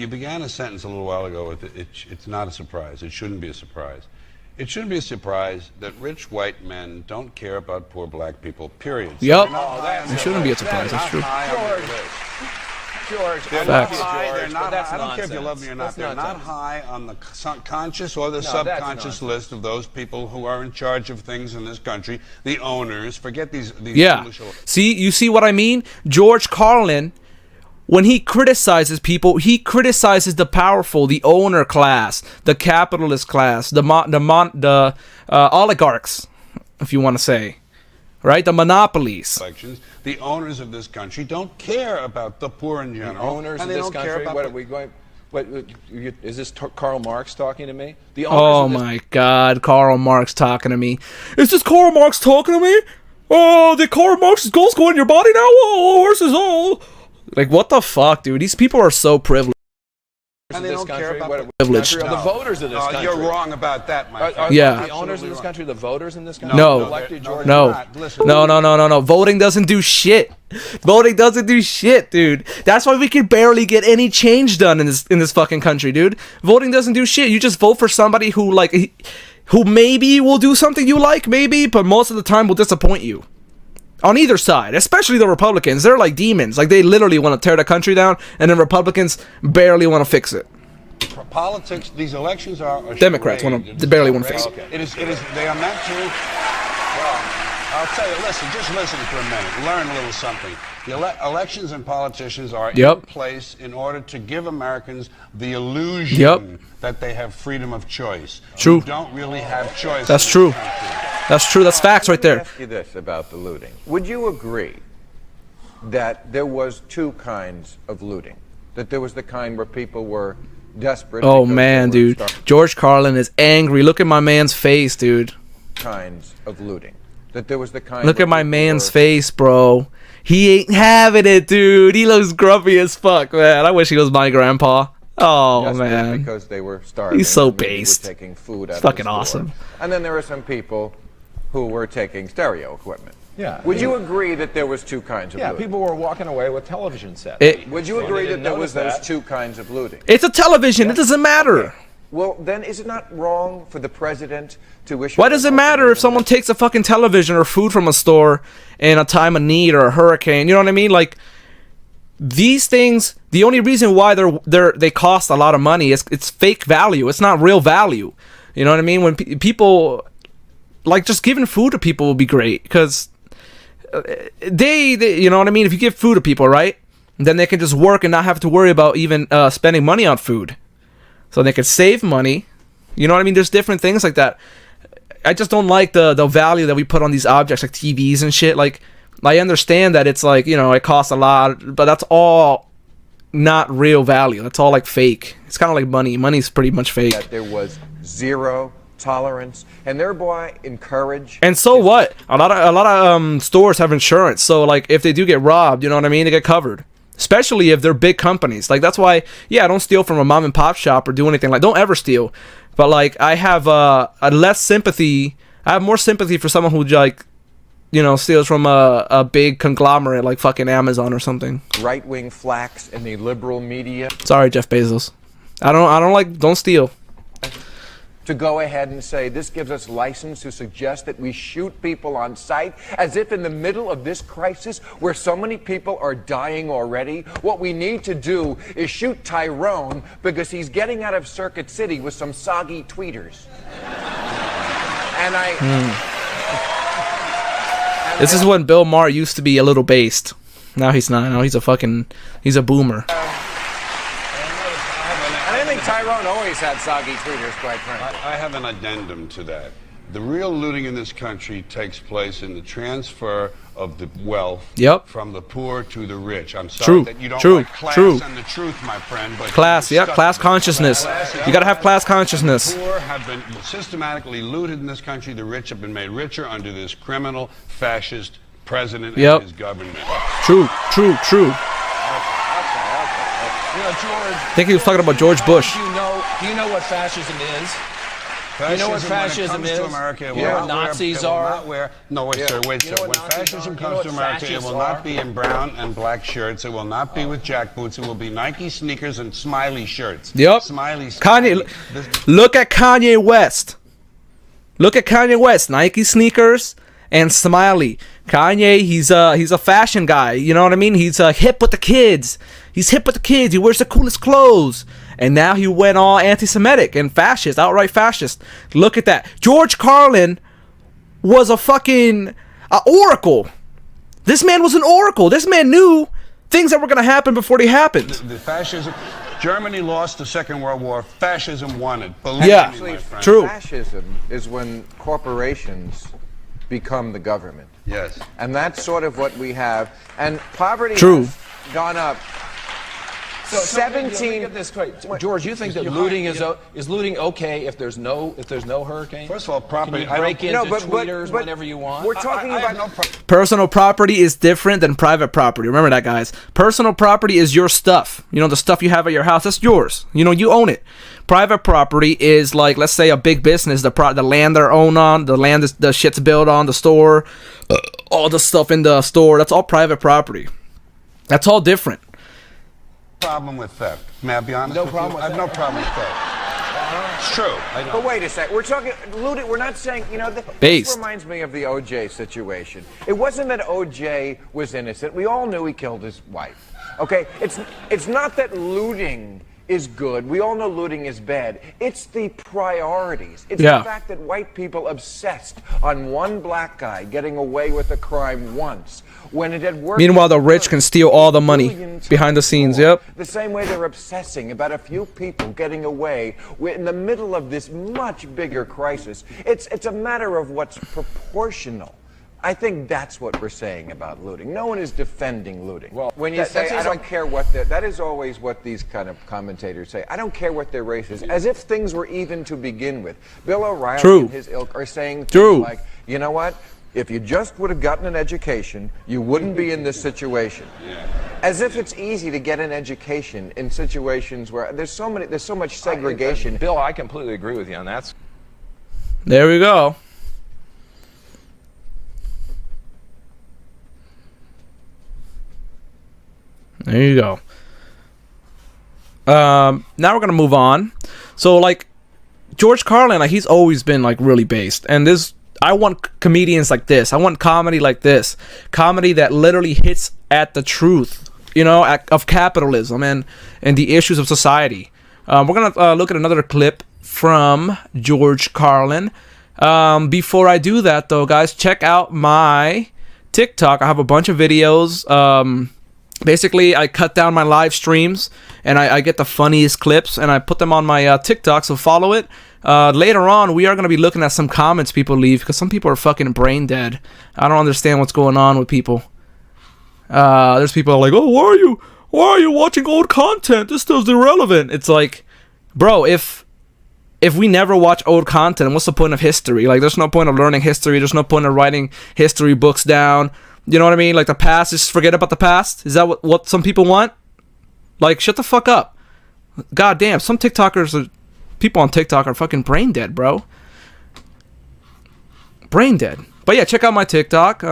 You began a sentence a little while ago with it's not a surprise. It shouldn't be a surprise. It shouldn't be a surprise that rich white men don't care about poor black people, period. Yep. It shouldn't be a surprise. That's true. George, they're not high. They're not. I don't care if you love me or not. They're not high on the conscious or the subconscious list of those people who are in charge of things in this country. The owners. Forget these. Yeah. See, you see what I mean? George Carlin, when he criticizes people, he criticizes the powerful, the owner class, the capitalist class, the oligarchs, if you want to say. Right, the monopolies. The owners of this country don't care about the poor in general. The owners of this country. What are we going? What is this? Karl Marx talking to me? The owners oh my God, Karl Marx talking to me. Is this Karl Marx talking to me? Oh, the Karl Marx's goals go in your body now. Oh, horses! Oh, like what the fuck, dude? These people are so privileged. And they don't care about the voters of this country. You're wrong about that, my friend. Yeah. The owners of this country, the voters in this country? No. No. Voting doesn't do shit. Voting doesn't do shit, dude. That's why we can barely get any change done in this fucking country, dude. Voting doesn't do shit. You just vote for somebody who maybe will do something you like, maybe, but most of the time will disappoint you. On either side, especially the Republicans, they're like demons. Like they literally want to tear the country down, and then Republicans barely want to fix it. Politics, these elections are a Democrats barely want to fix it. It is. They are meant to. Well, I'll tell you. Just listen for a minute. Learn a little something. The elections and politicians are in place in order to give Americans the illusion that they have freedom of choice. True. You don't really have choice. That's true. That's true. That's facts right there. Let me ask you this about the looting. Would you agree that there was two kinds of looting? That there was the kind where people were desperate. Oh man, dude. George Carlin is angry. Look at my man's face, dude. Kinds of looting. That there was the kind. Look at my man's face, bro. He ain't having it, dude. He looks grumpy as fuck, man. I wish he was my grandpa. Oh man. Because they were starving. He's so based. Taking food out it's fucking awesome. And then there were some people who were taking stereo equipment. Yeah. Would you agree that there was two kinds of looting? Yeah, people were walking away with television sets. Would you agree that there was those two kinds of looting? It's a television. It doesn't matter. Okay. Well, then is it not wrong for the president to issue... Why does it matter if someone takes a fucking television or food from a store in a time of need or a hurricane? You know what I mean? Like, these things, the only reason why they cost a lot of money is it's fake value. It's not real value. You know what I mean? When people... Like, just giving food to people will be great, because they, you know what I mean? If you give food to people, right, then they can just work and not have to worry about even spending money on food. So they can save money. You know what I mean? There's different things like that. I just don't like the value that we put on these objects, like TVs and shit. Like, I understand that it's like, you know, it costs a lot, but that's all not real value. That's all like fake. It's kind of like money. Money's pretty much fake. That there was zero tolerance and thereby encourage. And so what? A lot of stores have insurance, so like if they do get robbed, you know what I mean, they get covered. Especially if they're big companies. Like that's why, yeah, don't steal from a mom and pop shop or do anything like. Don't ever steal. But like I have a less sympathy. I have more sympathy for someone who like, you know, steals from a big conglomerate like fucking Amazon or something. Right-wing flacks in the liberal media. Sorry, Jeff Bezos. Don't steal. To go ahead and say this gives us license to suggest that we shoot people on sight, as if in the middle of this crisis where so many people are dying already, what we need to do is shoot Tyrone because he's getting out of Circuit City with some soggy tweeters. And this is when Bill Maher used to be a little based. Now he's not. Now he's a boomer. Tyrone always had soggy tweeters, quite frankly. I have an addendum to that. The real looting in this country takes place in the transfer of the wealth from the poor to the rich. I'm sorry that you don't like class and the truth, my friend. But class consciousness. You gotta have class consciousness. The poor have been systematically looted in this country. The rich have been made richer under this criminal, fascist president and his government. True. You know, George, I think he was talking about George Bush. Do you know what fascism is? You know what Fascism, fascism when it comes is? to America, it You will know what not wear- Nazis it will are? not wear- No, wait, sir, wait, You sir. know what When Nazis fascism are? You know comes what to America, it fascists will are? not be in brown and black shirts. It will not be with jack boots. It will be Nike sneakers and smiley shirts. Yep. Smiley. Kanye, This- look at Kanye West. Look at Kanye West. Nike sneakers and smiley. Kanye, he's a fashion guy. You know what I mean? He's hip with the kids. He's hip with the kids. He wears the coolest clothes. And now he went all anti-Semitic and fascist, outright fascist. Look at that. George Carlin was a fucking oracle. This man was an oracle. This man knew things that were going to happen before they happened. The fascism. Germany lost the Second World War. Fascism won it. Believe Yeah. me, my friend. True. Fascism is when corporations become the government. Yes. And that's sort of what we have. And poverty True. has gone up. So 17 Get this straight. George, you think that looting is looting okay if there's no hurricane? First of all, property. Can you break into No, but- tweeters but whenever you want? We're talking I have about no problem. Personal property is different than private property. Remember that, guys. Personal property is your stuff. You know, the stuff you have at your house, that's yours. You know, you own it. Private property is like, let's say, a big business, the land they're owned on, the land the shit's built on, the store, all the stuff in the store. That's all private property. That's all different. Problem with theft. May I be honest No with problem you? with I have no problem with theft. It's true. I know. But wait a sec. We're talking looting. We're not saying, you know, this Based. reminds me of the O.J. situation. It wasn't that O.J. was innocent. We all knew he killed his wife. Okay? It's not that looting is good. We all know looting is bad. It's the priorities. It's Yeah. the fact that white people obsessed on one black guy getting away with a crime once when it had worked. Meanwhile, the rich can steal all the money behind the scenes. Yep. The same way they're obsessing about a few people getting away in the middle of this much bigger crisis. It's a matter of what's proportional. I think that's what we're saying about looting. No one is defending looting. Well, when you that say, seems I don't like- care what that is always what these kind of commentators say. I don't care what their race is, as if things were even to begin with. Bill O'Reilly True. and his ilk are saying things True. like, you know what? If you just would have gotten an education, you wouldn't be in this situation. As if it's easy to get an education in situations where there's so much segregation. Bill, I completely agree with you on that. There we go. There you go. Now we're gonna move on. So like George Carlin, like he's always been like really based, and I want comedians like this. I want comedy like this, comedy that literally hits at the truth, you know, of capitalism and the issues of society. We're gonna look at another clip from George Carlin. Before I do that, though, guys, check out my TikTok. I have a bunch of videos. Basically, I cut down my live streams and I get the funniest clips and I put them on my TikTok, so follow it. Later on, we are going to be looking at some comments people leave because some people are fucking brain dead. I don't understand what's going on with people. There's people like, oh, why are you watching old content? This stuff's irrelevant. It's like, bro, if we never watch old content, what's the point of history? Like, there's no point of learning history. There's no point of writing history books down. You know what I mean? Like the past, just forget about the past. Is that what some people want? Like, shut the fuck up. God damn, some people on TikTok are fucking brain dead, bro. Brain dead. But yeah, check out my TikTok.